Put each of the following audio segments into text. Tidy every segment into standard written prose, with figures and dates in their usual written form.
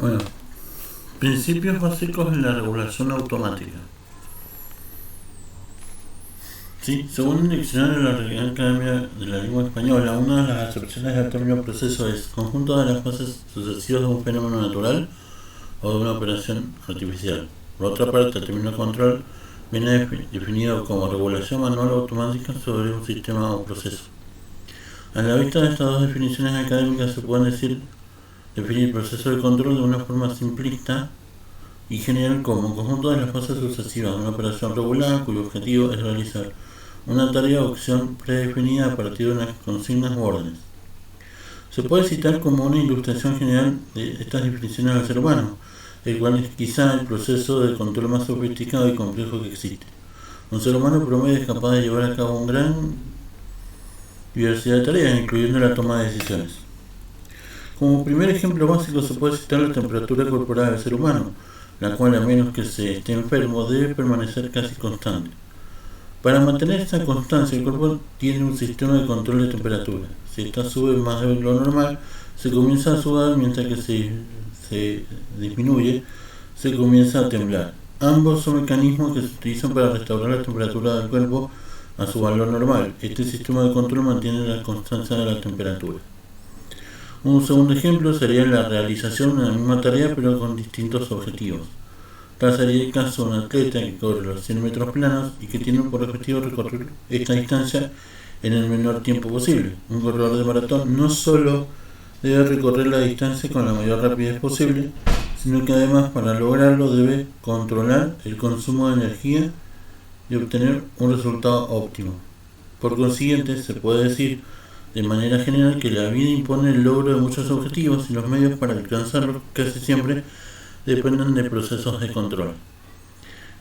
Bueno, principios básicos en la regulación automática. Sí, según el diccionario de la Real Academia de la Lengua Española, una de las acepciones del término proceso es conjunto de las fases sucesivas de un fenómeno natural o de una operación artificial. Por otra parte, el término control viene definido como regulación manual o automática sobre un sistema o proceso. A la vista de estas dos definiciones académicas se pueden definir el proceso de control de una forma simplista y general como conjunto de las fases sucesivas de una operación regular cuyo objetivo es realizar una tarea o acción predefinida a partir de unas consignas o órdenes. Se puede citar como una ilustración general de estas definiciones al ser humano, el cual es quizá el proceso de control más sofisticado y complejo que existe. Un ser humano promedio es capaz de llevar a cabo una gran diversidad de tareas, incluyendo la toma de decisiones. Como primer ejemplo básico se puede citar la temperatura corporal del ser humano, la cual a menos que se esté enfermo debe permanecer casi constante. Para mantener esta constancia el cuerpo tiene un sistema de control de temperatura. Si esta sube más de lo normal, se comienza a sudar, mientras que se disminuye, se comienza a temblar. Ambos son mecanismos que se utilizan para restaurar la temperatura del cuerpo a su valor normal. Este sistema de control mantiene la constancia de la temperatura. Un segundo ejemplo sería la realización de la misma tarea pero con distintos objetivos. Tal sería el caso de un atleta que corre los 100 metros planos y que tiene por objetivo recorrer esta distancia en el menor tiempo posible. Un corredor de maratón no solo debe recorrer la distancia con la mayor rapidez posible, sino que además para lograrlo debe controlar el consumo de energía y obtener un resultado óptimo. Por consiguiente, se puede decir de manera general que la vida impone el logro de muchos objetivos y los medios para alcanzarlos casi siempre dependen de procesos de control.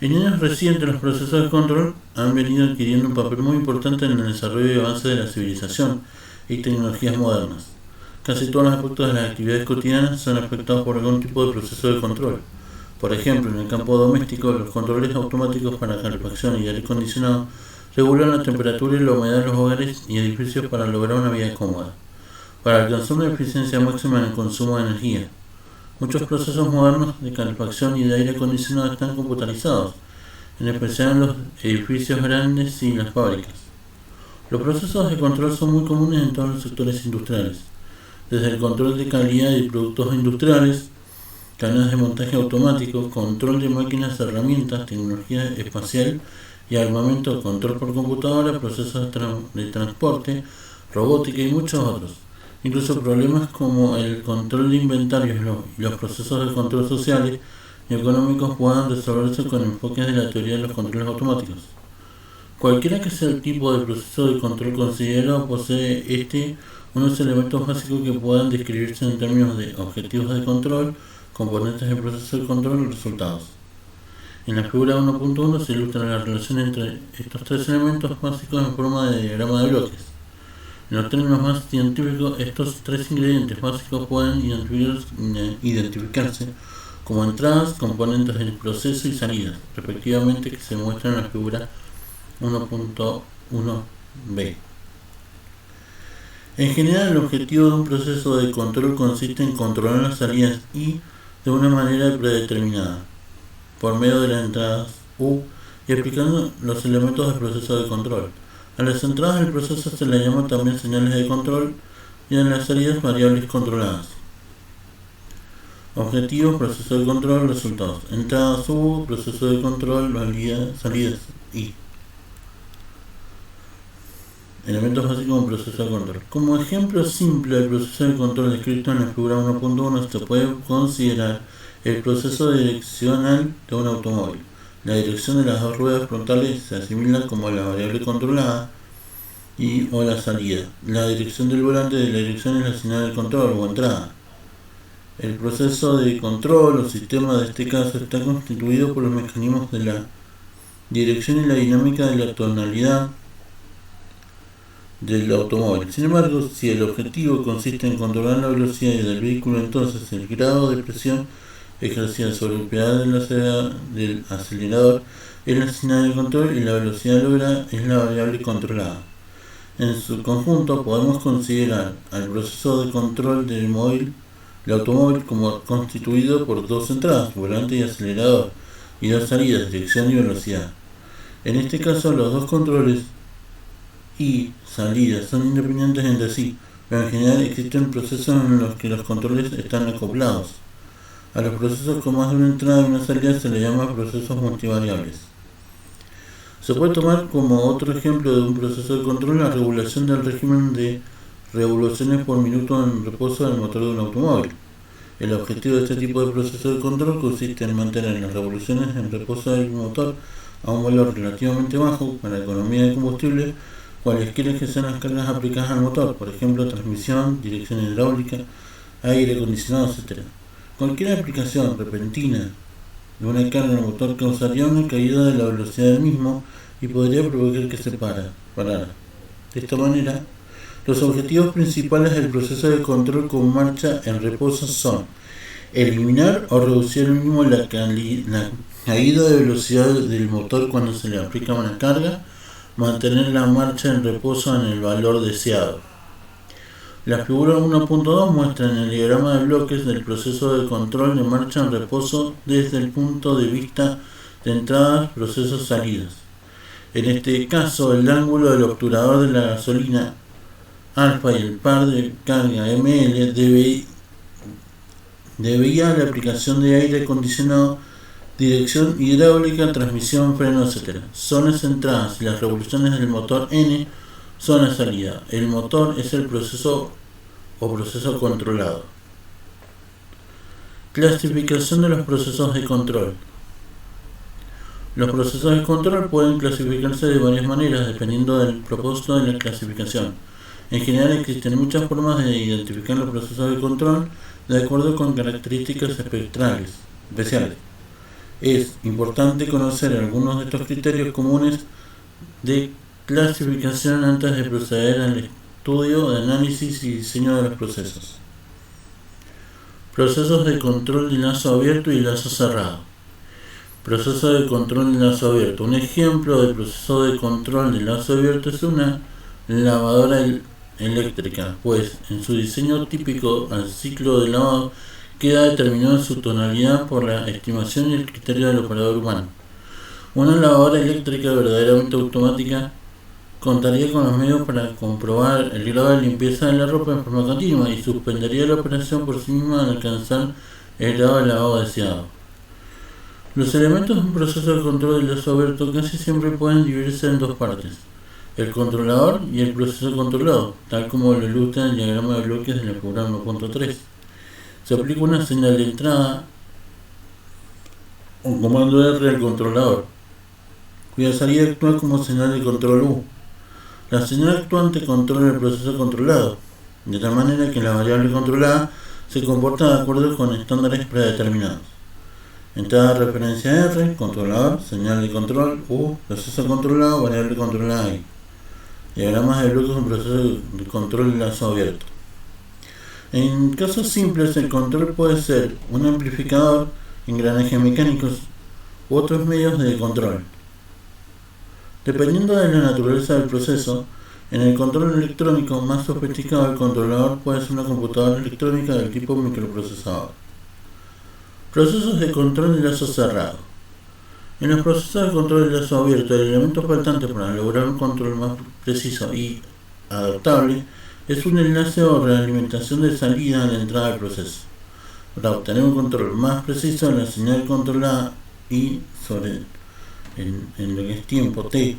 En años recientes los procesos de control han venido adquiriendo un papel muy importante en el desarrollo y avance de la civilización y tecnologías modernas. Casi todos los aspectos de las actividades cotidianas son afectados por algún tipo de proceso de control. Por ejemplo, en el campo doméstico, los controles automáticos para calefacción y aire acondicionado regulan la temperatura y la humedad de los hogares y edificios para lograr una vida cómoda, para alcanzar una eficiencia máxima en el consumo de energía. Muchos procesos modernos de calefacción y de aire acondicionado están computarizados, en especial en los edificios grandes y las fábricas. Los procesos de control son muy comunes en todos los sectores industriales, desde el control de calidad de productos industriales, cadenas de montaje automático, control de máquinas, herramientas, tecnología espacial y armamento, control por computadora, procesos de transporte, robótica y muchos otros. Incluso problemas como el control de inventarios y los procesos de control sociales y económicos puedan resolverse con enfoques de la teoría de los controles automáticos. Cualquiera que sea el tipo de proceso de control considerado, posee unos elementos básicos que puedan describirse en términos de objetivos de control, componentes del proceso de control y resultados. En la figura 1.1 se ilustra la relación entre estos tres elementos básicos en forma de diagrama de bloques. En los términos más científicos, estos tres ingredientes básicos pueden identificarse como entradas, componentes del proceso y salidas, respectivamente, que se muestran en la figura 1.1b. En general, el objetivo de un proceso de control consiste en controlar las salidas I de una manera predeterminada, por medio de las entradas U, y explicando los elementos del proceso de control. A las entradas del proceso se les llama también señales de control y a las salidas variables controladas. Objetivos, proceso de control, resultados. Entradas U, proceso de control, salidas I. Elementos básicos de un proceso de control. Como ejemplo simple del proceso de control descrito en la figura 1.1 se puede considerar el proceso direccional de un automóvil. La dirección de las dos ruedas frontales se asimila como la variable controlada o la salida. La dirección del volante de la dirección es la señal de control o entrada. El proceso de control o sistema de este caso está constituido por los mecanismos de la dirección y la dinámica de la tonalidad del automóvil. Sin embargo, si el objetivo consiste en controlar la velocidad del vehículo, entonces el grado de presión ejercida sobre el pedal del acelerador es la señal de control y la velocidad lograda es la variable controlada. En su conjunto podemos considerar al proceso de control del móvil el automóvil como constituido por dos entradas, volante y acelerador, y dos salidas, dirección y velocidad. En este caso, los dos controles y salidas son independientes entre sí, pero en general existen procesos en los que los controles están acoplados. A los procesos con más de una entrada y una salida se les llama procesos multivariables. Se puede tomar como otro ejemplo de un proceso de control la regulación del régimen de revoluciones por minuto en reposo del motor de un automóvil. El objetivo de este tipo de proceso de control consiste en mantener las revoluciones en reposo del motor a un valor relativamente bajo para la economía de combustible, cualesquiera que sean las cargas aplicadas al motor, por ejemplo transmisión, dirección hidráulica, aire acondicionado, etc. Cualquier aplicación repentina de una carga en el motor causaría una caída de la velocidad del mismo y podría provocar que se parara. De esta manera, los objetivos principales del proceso de control con marcha en reposo son eliminar o reducir al mínimo la caída de velocidad del motor cuando se le aplica una carga, mantener la marcha en reposo en el valor deseado. La figura 1.2 muestra en el diagrama de bloques del proceso de control de marcha en reposo desde el punto de vista de entradas, procesos, salidas. En este caso, el ángulo del obturador de la gasolina alfa y el par de carga ml debía a la aplicación de aire acondicionado, dirección hidráulica, transmisión, freno, etc. Son las entradas y las revoluciones del motor N son la salida. El motor es el proceso o proceso controlado. Clasificación de los procesos de control. Los procesos de control pueden clasificarse de varias maneras dependiendo del propósito de la clasificación. En general existen muchas formas de identificar los procesos de control de acuerdo con características especiales. Es importante conocer algunos de estos criterios comunes de clasificación antes de proceder al estudio, de análisis y diseño de los procesos. Procesos de control de lazo abierto y lazo cerrado. Proceso de control de lazo abierto. Un ejemplo de proceso de control de lazo abierto es una lavadora eléctrica, pues en su diseño típico al ciclo de lavado queda determinado en su tonalidad por la estimación y el criterio del operador humano. Una lavadora eléctrica verdaderamente automática contaría con los medios para comprobar el grado de limpieza de la ropa en forma continua y suspendería la operación por sí misma al alcanzar el grado de lavado deseado. Los elementos de un proceso de control de lazo abierto casi siempre pueden dividirse en dos partes: el controlador y el proceso controlado, tal como lo ilustra el diagrama de bloques de la figura 1.3. Se aplica una señal de entrada, un comando R al controlador, cuya salida actúa como señal de control U. La señal actuante controla el proceso controlado, de tal manera que la variable controlada se comporta de acuerdo con estándares predeterminados. Entrada de referencia R, controlador, señal de control U, proceso controlado, variable controlada I. Diagramas de bloques de un proceso de control de lazo abierto. En casos simples, el control puede ser un amplificador, engranajes mecánicos u otros medios de control. Dependiendo de la naturaleza del proceso, en el control electrónico más sofisticado, el controlador puede ser una computadora electrónica del tipo microprocesador. Procesos de control de lazo cerrado. En los procesos de control de lazo abierto, el elemento faltante para lograr un control más preciso y adaptable es un enlace o realimentación de salida a la entrada del proceso. Para obtener un control más preciso, la señal controlada I sobre en lo que es tiempo t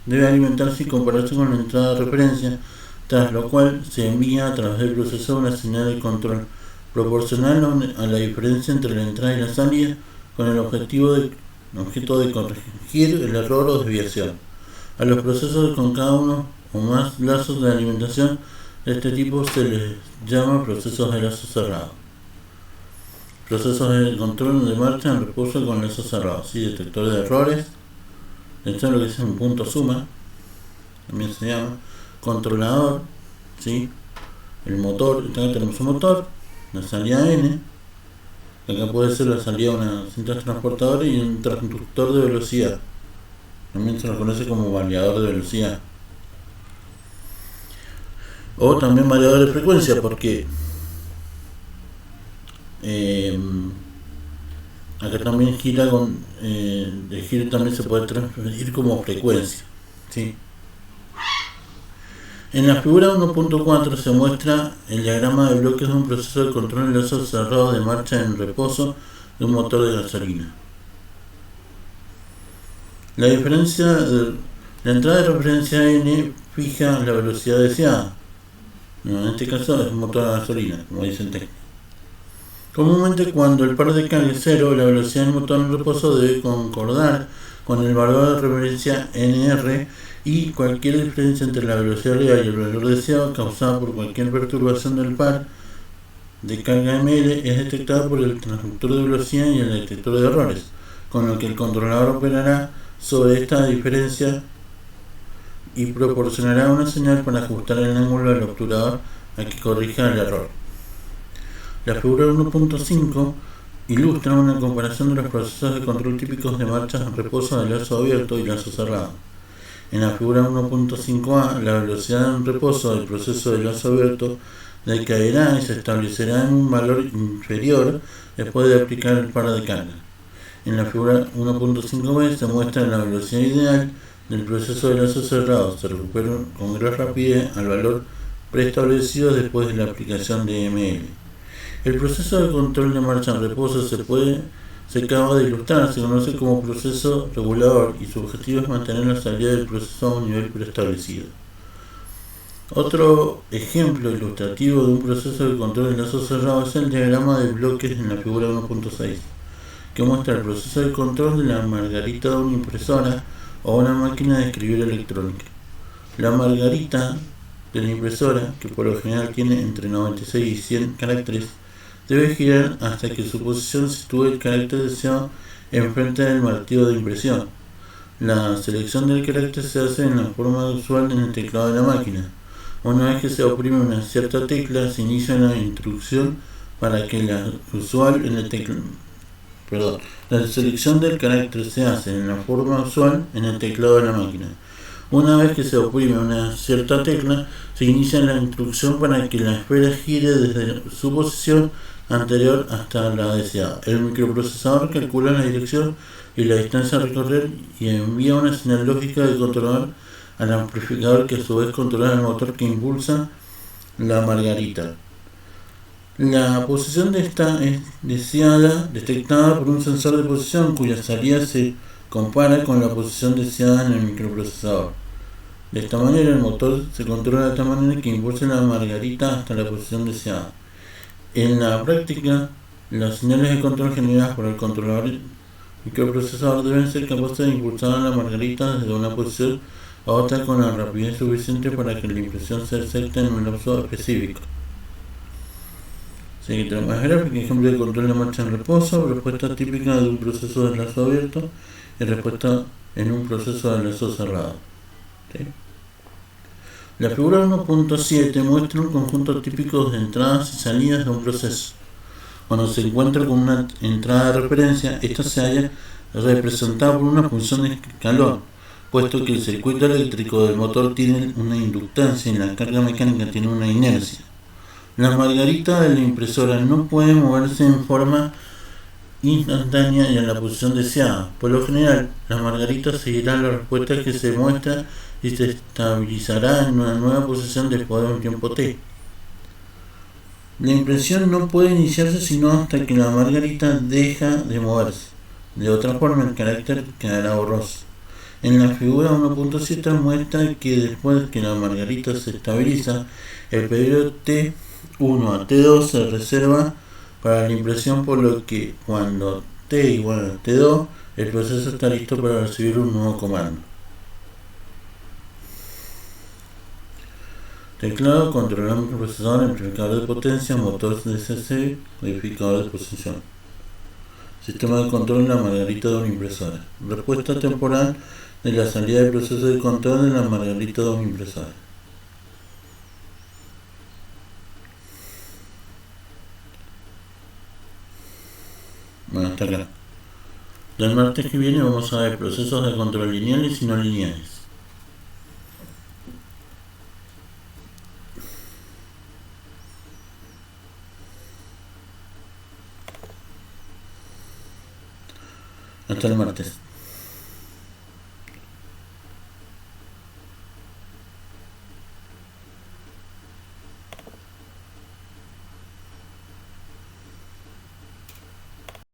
debe alimentarse y compararse con la entrada de referencia, tras lo cual se envía a través del procesador una señal de control proporcional a la diferencia entre la entrada y la salida, con el objeto de corregir el error o desviación. A los procesos con cada uno o más lazos de alimentación de este tipo se les llama procesos de lazo cerrado. Procesos de control de marcha en reposo con lazo cerrado, detector de errores, esto es lo que es un punto suma, también se llama controlador, el motor, acá tenemos un motor, la salida N, acá puede ser la salida de una cinta transportadora y un transductor de velocidad, también se lo conoce como variador de velocidad, o también variador de frecuencia, porque acá también gira con el giro también se puede transferir como frecuencia, ¿sí? En la figura 1.4 se muestra el diagrama de bloques de un proceso de control de lazos cerrados de marcha en reposo de un motor de gasolina. La diferencia de la entrada de referencia N fija la velocidad deseada. En este caso es un motor de gasolina, como dicen técnicos. Comúnmente cuando el par de carga es cero, la velocidad del motor en reposo debe concordar con el valor de referencia NR y cualquier diferencia entre la velocidad real y el valor deseado causada por cualquier perturbación del par de carga ML es detectada por el transductor de velocidad y el detector de errores, con lo que el controlador operará sobre esta diferencia y proporcionará una señal para ajustar el ángulo del obturador a que corrija el error. La figura 1.5 ilustra una comparación de los procesos de control típicos de marchas en reposo de lazo abierto y lazo cerrado. En la figura 1.5a, la velocidad en reposo del proceso de lazo abierto decaerá y se establecerá en un valor inferior después de aplicar el par de carga. En la figura 1.5b se muestra la velocidad ideal del proceso de lazo cerrado, se recupera con gran rapidez al valor preestablecido después de la aplicación de ML. El proceso de control de marcha en reposo se acaba de ilustrar, se conoce como proceso regulador y su objetivo es mantener la salida del proceso a un nivel preestablecido. Otro ejemplo ilustrativo de un proceso de control de lazo cerrado es el diagrama de bloques en la figura 1.6, que muestra el proceso de control de la margarita de una impresora o una máquina de escribir electrónica. La margarita de la impresora, que por lo general tiene entre 96 y 100 caracteres, debe girar hasta que su posición sitúe el carácter deseado enfrente del martillo de impresión. La selección del carácter se hace en la forma usual en el teclado de la máquina. Una vez que se oprime una cierta tecla, se inicia una instrucción para que la usual en el teclado. La selección del carácter se hace en la forma usual en el teclado de la máquina. Una vez que se oprime una cierta tecla, se inicia la instrucción para que la esfera gire desde su posición anterior hasta la deseada. El microprocesador calcula la dirección y la distancia a recorrer y envía una señal lógica de controlador al amplificador, que a su vez controla el motor que impulsa la margarita. La posición de esta es deseada, detectada por un sensor de posición cuya salida se compara con la posición deseada en el microprocesador. De esta manera el motor se controla de tal manera que impulse la margarita hasta la posición deseada. En la práctica, las señales de control generadas por el controlador microprocesador deben ser capaces de impulsar a la margarita desde una posición a otra con la rapidez suficiente para que la impresión se acepte en un lapso específico. Así que tenemos gráfico, ejemplo de control de marcha en reposo, respuesta típica de un proceso de lazo abierto y respuesta en un proceso de lazo cerrado. ¿Sí? La figura 1.7 muestra un conjunto típico de entradas y salidas de un proceso. Cuando se encuentra con una entrada de referencia, esta se halla representada por una función de calor, puesto que el circuito eléctrico del motor tiene una inductancia y la carga mecánica tiene una inercia. La margarita de la impresora no puede moverse en forma instantánea y en la posición deseada. Por lo general, la margarita seguirá la respuesta que se muestra y se estabilizará en una nueva posición después de un tiempo t. La impresión no puede iniciarse sino hasta que la margarita deja de moverse. De otra forma, el carácter quedará borroso. En la figura 1.7 muestra que después que la margarita se estabiliza, el periodo T1 a T2 se reserva para la impresión, por lo que cuando T igual a T2, el proceso está listo para recibir un nuevo comando. Teclado, controlador, microprocesador, amplificador de potencia, motor DCC, codificador de posición. Sistema de control de la margarita de una impresora. Respuesta temporal de la salida del proceso de control de la margarita de una impresora. Bueno, hasta acá. El martes que viene vamos a ver procesos de control lineales y no lineales. Hasta el martes.